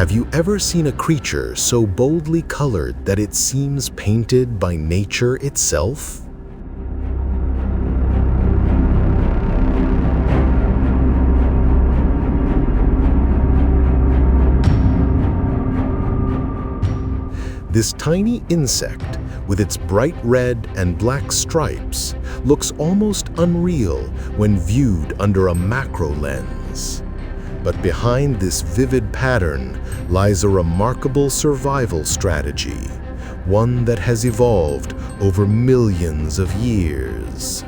Have you ever seen a creature so boldly colored that it seems painted by nature itself? This tiny insect, with its bright red and black stripes, looks almost unreal when viewed under a macro lens. But behind this vivid pattern lies a remarkable survival strategy, one that has evolved over millions of years.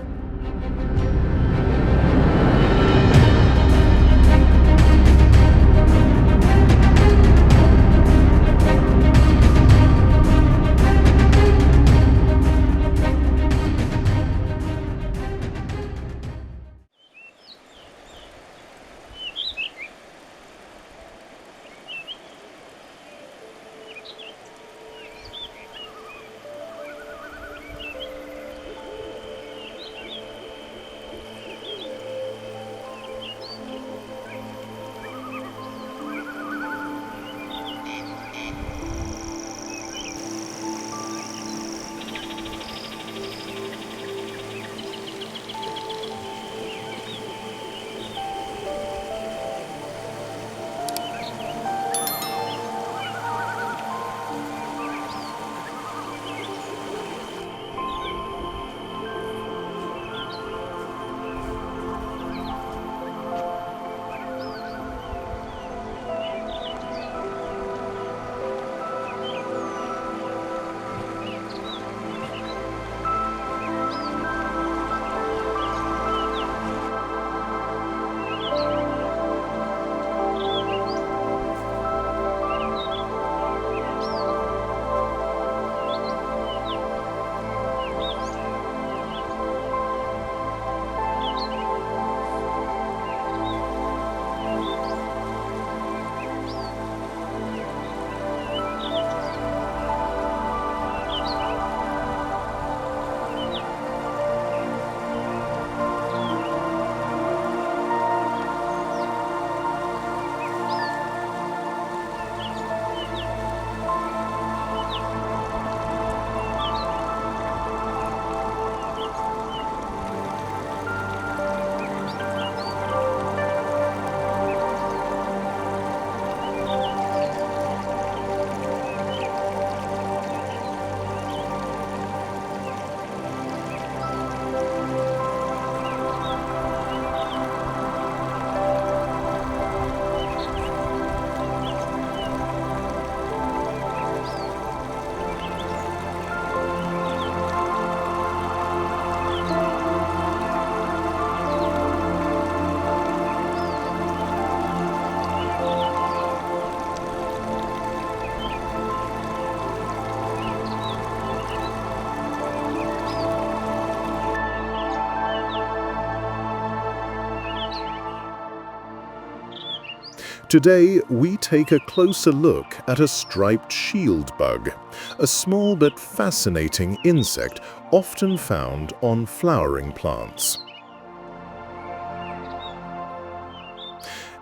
Today, we take a closer look at a striped shieldbug, a small but fascinating insect often found on flowering plants.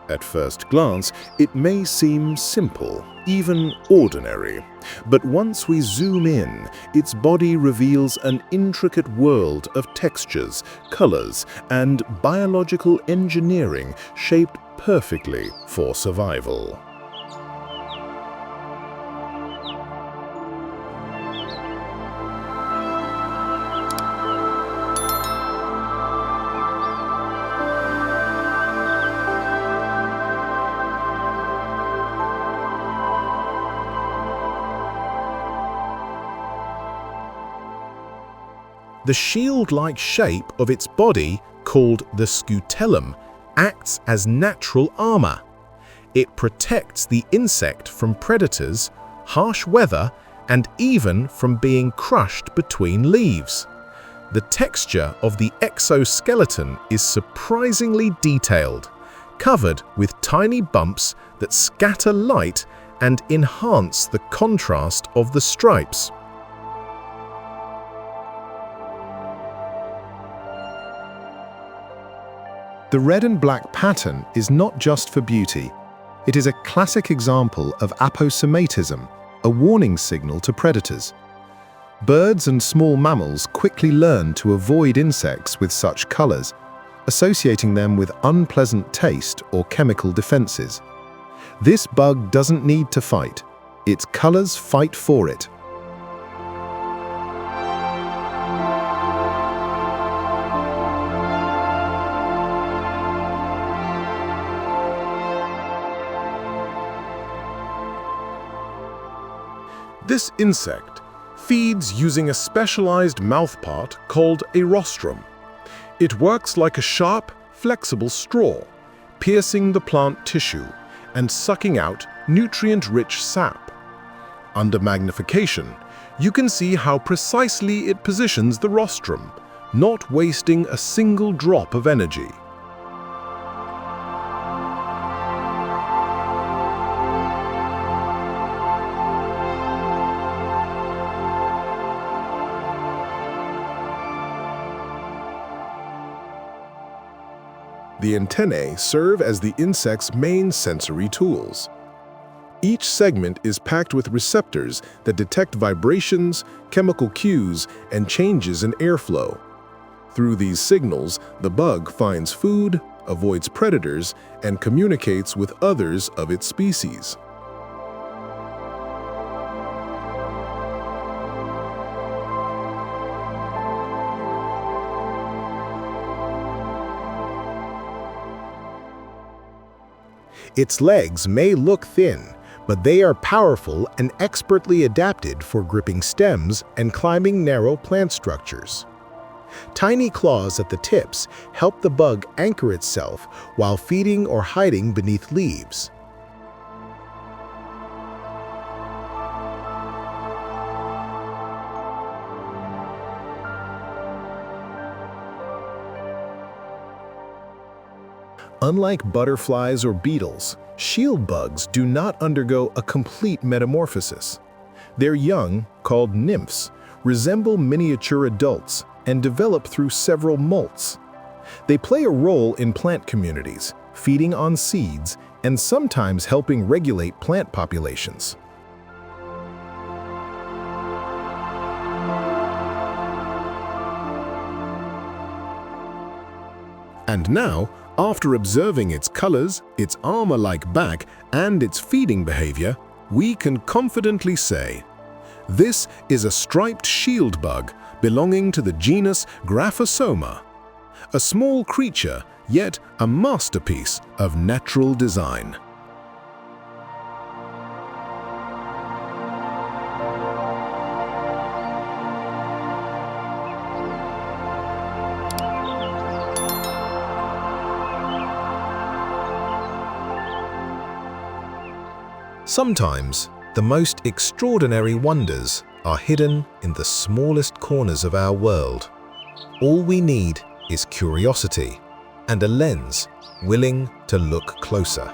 At first glance, it may seem simple, even ordinary, but once we zoom in, its body reveals an intricate world of textures, colors, and biological engineering shaped perfectly for survival. The shield-like shape of its body, called the scutellum, acts as natural armor. It protects the insect from predators, harsh weather, and even from being crushed between leaves. The texture of the exoskeleton is surprisingly detailed, covered with tiny bumps that scatter light and enhance the contrast of the stripes. The red and black pattern is not just for beauty. It is a classic example of aposematism, a warning signal to predators. Birds and small mammals quickly learn to avoid insects with such colors, associating them with unpleasant taste or chemical defenses. This bug doesn't need to fight. Its colors fight for it. This insect feeds using a specialized mouthpart called a rostrum. It works like a sharp, flexible straw, piercing the plant tissue and sucking out nutrient-rich sap. Under magnification, you can see how precisely it positions the rostrum, not wasting a single drop of energy. The antennae serve as the insect's main sensory tools. Each segment is packed with receptors that detect vibrations, chemical cues, and changes in airflow. Through these signals, the bug finds food, avoids predators, and communicates with others of its species. Its legs may look thin, but they are powerful and expertly adapted for gripping stems and climbing narrow plant structures. Tiny claws at the tips help the bug anchor itself while feeding or hiding beneath leaves. Unlike butterflies or beetles, shield bugs do not undergo a complete metamorphosis. Their young, called nymphs, resemble miniature adults and develop through several molts. They play a role in plant communities, feeding on seeds and sometimes helping regulate plant populations. And now, after observing its colors, its armor-like back, and its feeding behavior, we can confidently say, this is a striped shieldbug belonging to the genus Graphosoma, a small creature, yet a masterpiece of natural design. Sometimes, the most extraordinary wonders are hidden in the smallest corners of our world. All we need is curiosity and a lens willing to look closer.